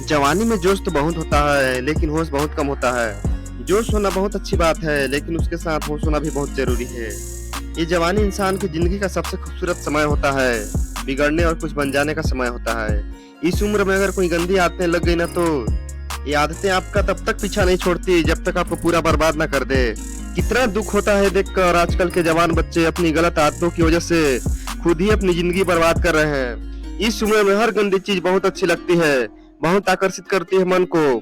जवानी में जोश तो बहुत होता है, लेकिन होश बहुत कम होता है। जोश होना बहुत अच्छी बात है, लेकिन उसके साथ होश होना भी बहुत ज़रूरी है। ये जवानी इंसान की ज़िंदगी का सबसे खूबसूरत समय होता है, बिगड़ने और कुछ बन जाने का समय होता है। इस उम्र में अगर कोई गंदी आदतें लग गई ना तो ये आदतें आपका तब तक पीछा नहीं छोड़ती जब तक आपको पूरा बर्बाद ना कर दे। कितना दुःख होता है देखकर आजकल के जवान बच्चे अपनी गलत आदतों की वजह से खुद ही अपनी ज़िंदगी बर्बाद कर रहे हैं। इस उम्र में हर गंदी चीज़ बहुत अच्छी लगती है, बहुत आकर्षित करती है मन को,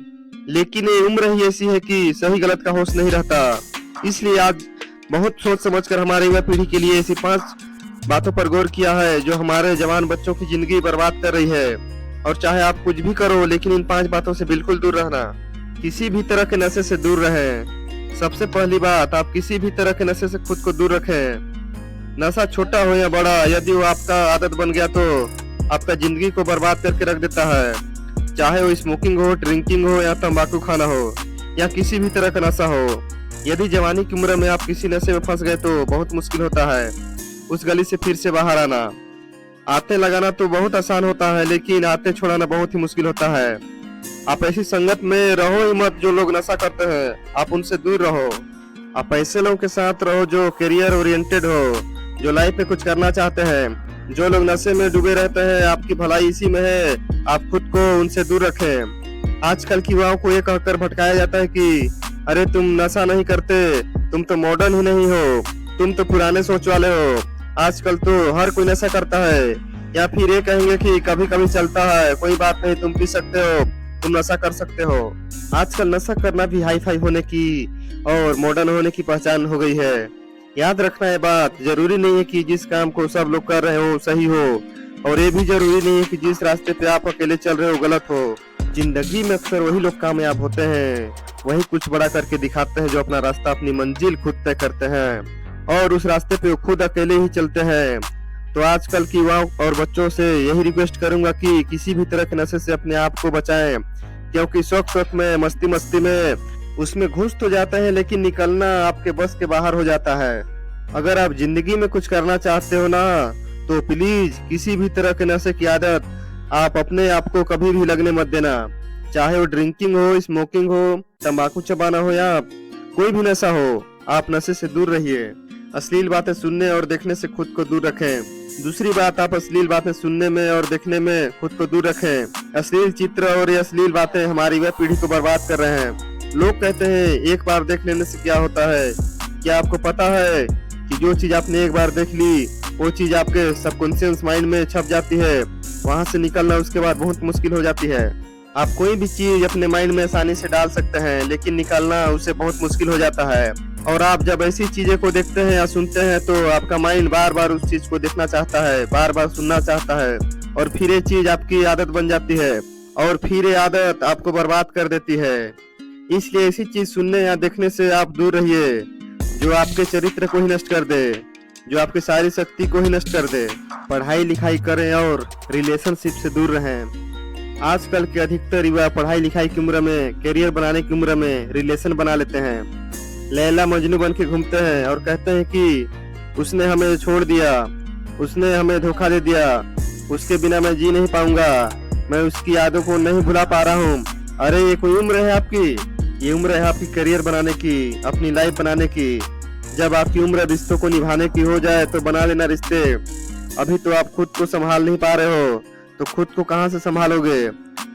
लेकिन ये उम्र ही ऐसी है कि सही गलत का होश नहीं रहता। इसलिए आज बहुत सोच समझ कर हमारी युवा पीढ़ी के लिए ऐसी 5 बातों पर गौर किया है जो हमारे जवान बच्चों की जिंदगी बर्बाद कर रही है। और चाहे आप कुछ भी करो, लेकिन इन 5 बातों से बिल्कुल दूर रहना। किसी भी तरह के नशे से दूर रहें। सबसे पहली बात, आप किसी भी तरह के नशे से खुद को दूर रखें। नशा छोटा हो या बड़ा, यदि वो आपका आदत बन गया तो आपका जिंदगी को बर्बाद करके रख देता है। चाहे वो स्मोकिंग हो, ड्रिंकिंग हो या तंबाकू खाना हो या किसी भी तरह का नशा हो। यदि जवानी की उम्र में आप किसी नशे में फंस गए तो बहुत मुश्किल होता है उस गली से फिर से बाहर आना। आते लगाना तो बहुत आसान होता है, लेकिन आते छुड़ाना बहुत ही मुश्किल होता है। आप ऐसी संगत में रहो ही मत जो लोग नशा करते हैं, आप उनसे दूर रहो। आप ऐसे लोगों के साथ रहो जो करियर ओरिएंटेड हो, जो लाइफ में कुछ करना चाहते हैं। जो लोग नशे में डूबे रहते हैं, आपकी भलाई इसी में है, आप खुद को उनसे दूर रखें। आजकल की युवाओं को ये कहकर भटकाया जाता है कि अरे तुम नशा नहीं करते, तुम तो मॉडर्न ही नहीं हो, तुम तो पुराने सोच वाले हो। आजकल तो हर कोई नशा करता है, या फिर ये कहेंगे कि कभी कभी चलता है, कोई बात नहीं, तुम पी सकते हो, तुम नशा कर सकते हो। आजकल नशा करना भी हाई फाई होने की और मॉडर्न होने की पहचान हो गई है। याद रखना है बात, जरूरी नहीं है कि जिस काम को सब लोग कर रहे हो सही हो, और ये भी जरूरी नहीं है कि जिस रास्ते पे आप अकेले चल रहे हो गलत हो। जिंदगी में अक्सर वही लोग कामयाब होते हैं, वही कुछ बड़ा करके दिखाते हैं, जो अपना रास्ता, अपनी मंजिल खुद तय करते हैं और उस रास्ते पे वो खुद अकेले ही चलते हैं। तो आजकल की युवाओं और बच्चों से यही रिक्वेस्ट करूंगा कि किसी भी तरह के नशे से अपने आप को बचाएं, क्योंकि शौक में, मस्ती मस्ती में उसमें घुस तो जाते हैं, लेकिन निकलना आपके बस के बाहर हो जाता है। अगर आप जिंदगी में कुछ करना चाहते हो ना, तो प्लीज किसी भी तरह के नशे की आदत आप अपने आप को कभी भी लगने मत देना। चाहे वो ड्रिंकिंग हो, स्मोकिंग हो, तंबाकू चबाना हो या कोई भी नशा हो, आप नशे से दूर रहिए। अश्लील बातें सुनने और देखने से खुद को दूर रखें। दूसरी बात, आप अश्लील बातें सुनने में और देखने में खुद को दूर रखें। अश्लील चित्र और ये अश्लील बातें हमारी युवा पीढ़ी को बर्बाद कर रहे हैं। लोग कहते हैं एक बार देख लेने से क्या होता है। क्या आपको पता है कि जो चीज आपने एक बार देख ली, वो चीज आपके सबकॉन्शियस माइंड में छप जाती है, वहां से निकलना उसके बाद बहुत मुश्किल हो जाती है। आप कोई भी चीज अपने माइंड में आसानी से डाल सकते हैं, लेकिन निकालना उससे बहुत मुश्किल हो जाता है। और आप जब ऐसी चीजें को देखते हैं या सुनते हैं तो आपका माइंड बार बार उस चीज को देखना चाहता है, बार बार सुनना चाहता है, और फिर ये चीज आपकी आदत बन जाती है और फिर ये आदत आपको बर्बाद कर देती है। इसलिए ऐसी चीज सुनने या देखने से आप दूर रहिए जो आपके चरित्र को ही नष्ट कर दे, जो आपकी सारी शक्ति को ही नष्ट कर दे। पढ़ाई लिखाई करें और रिलेशनशिप से दूर रहें। आजकल के अधिकतर युवा पढ़ाई लिखाई की उम्र में, करियर बनाने की उम्र में रिलेशन बना लेते हैं। लैला मजनू बन के घूमते हैं और कहते हैं कि उसने हमें छोड़ दिया, उसने हमें धोखा दे दिया, उसके बिना मैं जी नहीं पाऊंगा, मैं उसकी यादों को नहीं भुला पा रहा हूँ। अरे ये कोई उम्र है आपकी? ये उम्र है आपकी करियर बनाने की, अपनी लाइफ बनाने की। जब आपकी उम्र रिश्तों को निभाने की हो जाए तो बना लेना रिश्ते। अभी तो आप खुद को संभाल नहीं पा रहे हो, तो खुद को कहाँ से संभालोगे?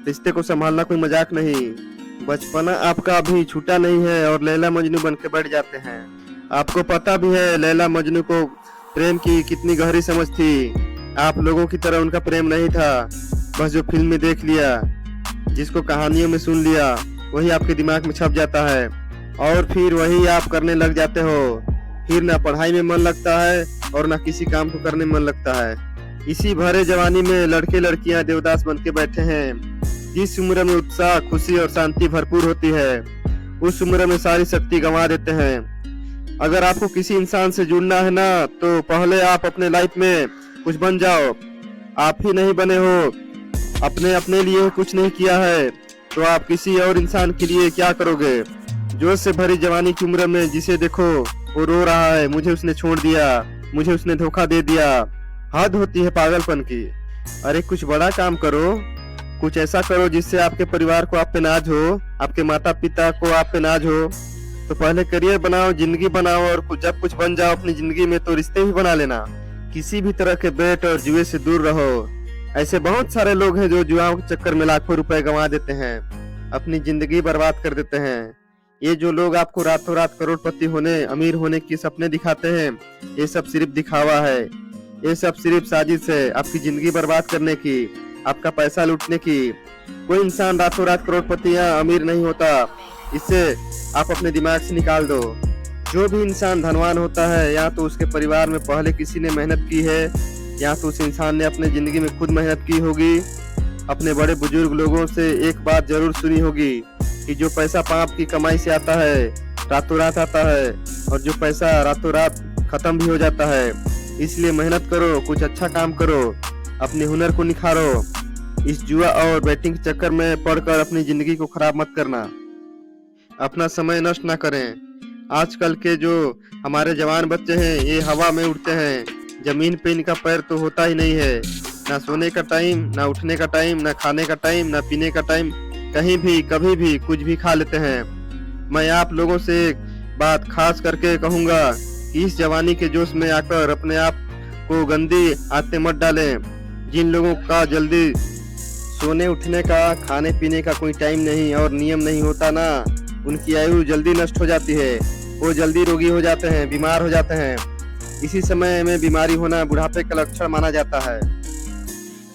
रिश्ते को संभालना कोई मजाक नहीं। बचपना आपका अभी छूटा नहीं है और लैला मजनू बन के बैठ जाते हैं। आपको पता भी है लैला मजनू को प्रेम की कितनी गहरी समझ थी। आप लोगों की तरह उनका प्रेम नहीं था, बस जो फिल्म में देख लिया, जिसको कहानियों में सुन लिया, वही आपके दिमाग में छप जाता है और फिर वही आप करने लग जाते हो। फिर ना पढ़ाई में मन लगता है और ना किसी काम को करने में मन लगता है। इसी भरे जवानी में लड़के लड़कियां देवदास बन के बैठे हैं। जिस उम्र में उत्साह, खुशी और शांति भरपूर होती है, उस उम्र में सारी शक्ति गंवा देते हैं। अगर आपको किसी इंसान से जुड़ना है ना, तो पहले आप अपने लाइफ में कुछ बन जाओ। आप ही नहीं बने हो, अपने लिए कुछ नहीं किया है, तो आप किसी और इंसान के लिए क्या करोगे? जोश से भरी जवानी की उम्र में जिसे देखो वो रो रहा है, मुझे उसने छोड़ दिया, मुझे उसने धोखा दे दिया। हद होती है पागलपन की। अरे कुछ बड़ा काम करो, कुछ ऐसा करो जिससे आपके परिवार को आप पे नाज हो, आपके माता-पिता को आप पे नाज हो। तो पहले करियर बनाओ, ज़िंदगी बनाओ और जब कुछ बन जाओ अपनी ज़िंदगी में तो रिश्ते भी बना लेना। किसी भी तरह के बेट और जुए से दूर रहो। ऐसे बहुत सारे लोग हैं जो जुआओं के चक्कर में लाखों रुपए गंवा देते हैं, अपनी ज़िंदगी बर्बाद कर देते हैं। ये जो लोग आपको रातों रात करोड़पति होने, अमीर होने के सपने दिखाते हैं, ये सब सिर्फ दिखावा है। ये सब सिर्फ साजिश है आपकी ज़िंदगी बर्बाद करने की, आपका पैसा लूटने की। कोई इंसान रातों रात करोड़पति या अमीर नहीं होता, इसे आप अपने दिमाग से निकाल दो। जो भी इंसान धनवान होता है या तो उसके परिवार में पहले किसी ने मेहनत की है या तो उस इंसान ने अपने ज़िंदगी में खुद मेहनत की होगी। अपने बड़े बुजुर्ग लोगों से एक बात जरूर सुनी होगी कि जो पैसा पाप की कमाई से आता है रातों रात आता है और जो पैसा रातों रात खत्म भी हो जाता है। इसलिए मेहनत करो, कुछ अच्छा काम करो, अपने हुनर को निखारो। इस जुआ और बैटिंग के चक्कर में पड़कर अपनी ज़िंदगी को खराब मत करना, अपना समय नष्ट ना करें। आजकल के जो हमारे जवान बच्चे हैं ये हवा में उड़ते हैं, जमीन पे इनका पैर तो होता ही नहीं है। ना सोने का टाइम, ना उठने का टाइम, ना खाने का टाइम, ना पीने का टाइम, कहीं भी कभी भी कुछ भी खा लेते हैं। मैं आप लोगों से एक बात खास करके कहूँगा कि इस जवानी के जोश में आकर अपने आप को गंदी आदतें मत डालें। जिन लोगों का जल्दी सोने उठने का, खाने पीने का कोई टाइम नहीं और नियम नहीं होता ना, उनकी आयु जल्दी नष्ट हो जाती है, वो जल्दी रोगी हो जाते हैं, बीमार हो जाते हैं। इसी समय में बीमारी होना बुढ़ापे का लक्षण माना जाता है।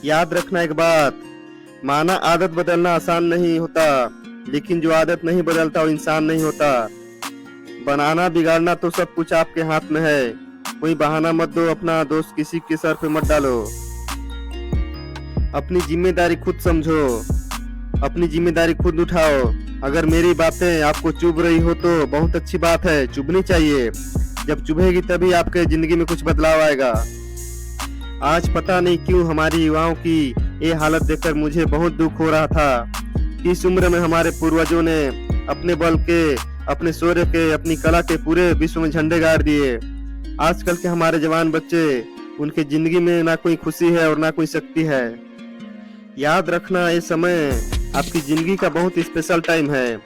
याद रखना एक बात, माना आदत बदलना आसान नहीं होता, लेकिन जो आदत नहीं बदलता वो इंसान नहीं होता। बनाना बिगाड़ना तो सब कुछ आपके हाथ में है, कोई बहाना मत दो, अपना दोष किसी के सर पे मत डालो। अपनी जिम्मेदारी खुद समझो, अपनी जिम्मेदारी खुद उठाओ। अगर मेरी बातें आपको चुभ रही हो तो बहुत अच्छी बात है, चुभनी चाहिए। जब चुभेगी तभी आपके जिंदगी में कुछ बदलाव आएगा। आज पता नहीं क्यों हमारी युवाओं की ये हालत देखकर मुझे बहुत दुख हो रहा था। इस उम्र में हमारे पूर्वजों ने अपने बल के, अपने शौर्य के, अपनी कला के पूरे विश्व में झंडे गाड़ दिए। आजकल के हमारे जवान बच्चे, उनके जिंदगी में ना कोई खुशी है और ना कोई शक्ति है। याद रखना, ये समय आपकी जिंदगी का बहुत स्पेशल टाइम है।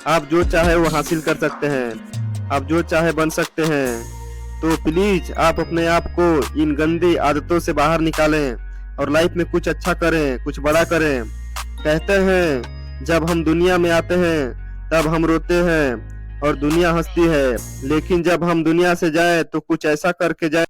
आप जो चाहे वो हासिल कर सकते हैं, आप जो चाहे बन सकते हैं। तो प्लीज आप अपने आप को इन गंदी आदतों से बाहर निकालें और लाइफ में कुछ अच्छा करें, कुछ बड़ा करें। कहते हैं जब हम दुनिया में आते हैं तब हम रोते हैं और दुनिया हंसती है, लेकिन जब हम दुनिया से जाएं तो कुछ ऐसा करके जाएं